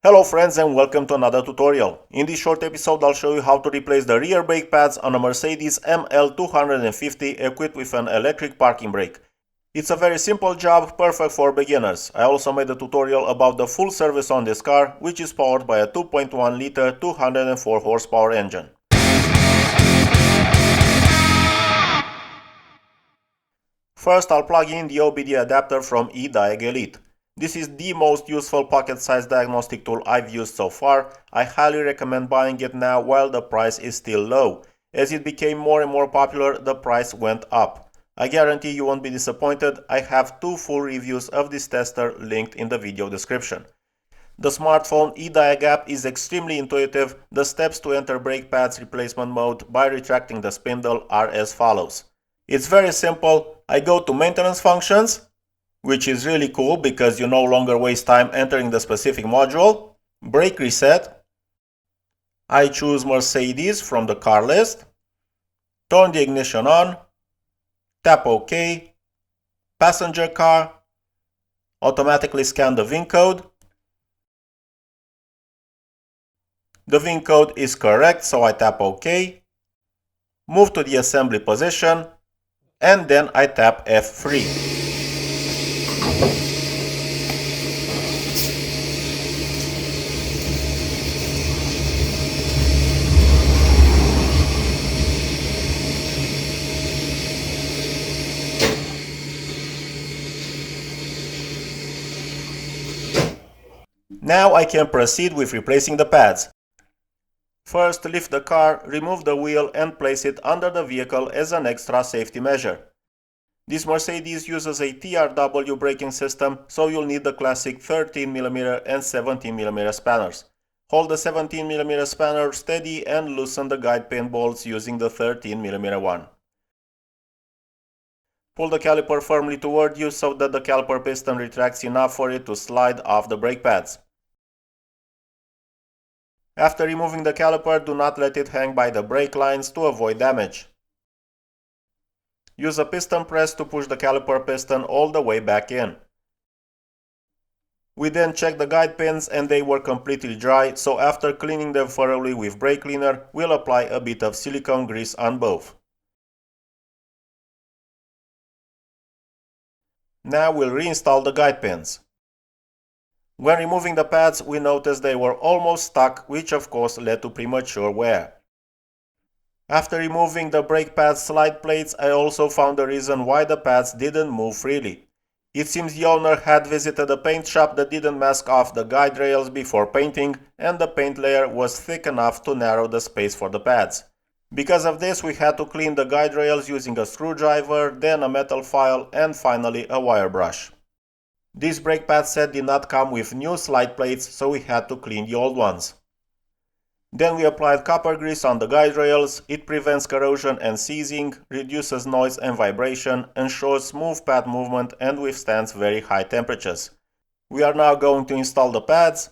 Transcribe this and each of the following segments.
Hello friends and welcome to another tutorial. In this short episode I'll show you how to replace the rear brake pads on a Mercedes ML 250 equipped with an electric parking brake. It's a very simple job, perfect for beginners. I also made a tutorial about the full service on this car, which is powered by a 2.1 liter 204 horsepower engine. First I'll plug in the OBD adapter from Ediag Elite. This is the most useful pocket-sized diagnostic tool I've used so far. I highly recommend buying it now while the price is still low. As it became more and more popular, the price went up. I guarantee you won't be disappointed. I have two full reviews of this tester linked in the video description. The smartphone Ediag app is extremely intuitive. The steps to enter brake pads replacement mode by retracting the spindle are as follows. It's very simple. I go to maintenance functions, which is really cool because you no longer waste time entering the specific module. Brake reset. I choose Mercedes from the car list. Turn the ignition on. Tap OK. Passenger car. Automatically scan the VIN code. The VIN code is correct, so I tap OK. Move to the assembly position. And then I tap F3. Now I can proceed with replacing the pads. First, lift the car, remove the wheel and place it under the vehicle as an extra safety measure. This Mercedes uses a TRW braking system, so you'll need the classic 13mm and 17mm spanners. Hold the 17mm spanner steady and loosen the guide pin bolts using the 13mm one. Pull the caliper firmly toward you so that the caliper piston retracts enough for it to slide off the brake pads. After removing the caliper, do not let it hang by the brake lines to avoid damage. Use a piston press to push the caliper piston all the way back in. We then checked the guide pins and they were completely dry, so after cleaning them thoroughly with brake cleaner, we'll apply a bit of silicone grease on both. Now we'll reinstall the guide pins. When removing the pads, we noticed they were almost stuck, which of course led to premature wear. After removing the brake pad slide plates, I also found the reason why the pads didn't move freely. It seems the owner had visited a paint shop that didn't mask off the guide rails before painting, and the paint layer was thick enough to narrow the space for the pads. Because of this, we had to clean the guide rails using a screwdriver, then a metal file, and finally a wire brush. This brake pad set did not come with new slide plates, so we had to clean the old ones. Then we applied copper grease on the guide rails. It prevents corrosion and seizing, reduces noise and vibration, ensures smooth pad movement and withstands very high temperatures. We are now going to install the pads,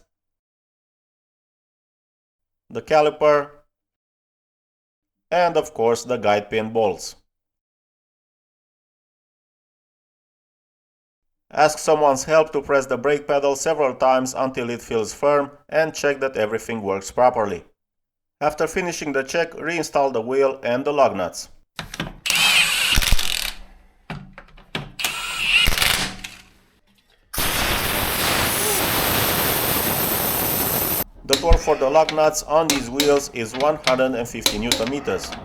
the caliper, and of course the guide pin bolts. Ask someone's help to press the brake pedal several times until it feels firm and check that everything works properly. After finishing the check, reinstall the wheel and the lug nuts. The torque for the lug nuts on these wheels is 150 Nm.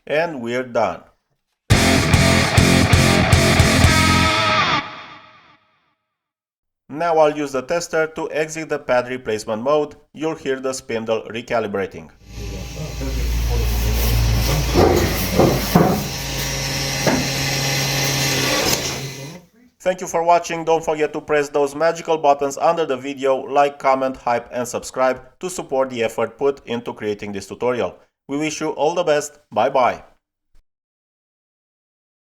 And we're done. Now I'll use the tester to exit the pad replacement mode. You'll hear the spindle recalibrating. Thank you for watching. Don't forget to press those magical buttons under the video, like, comment, hype and subscribe to support the effort put into creating this tutorial. We wish you all the best. Bye bye.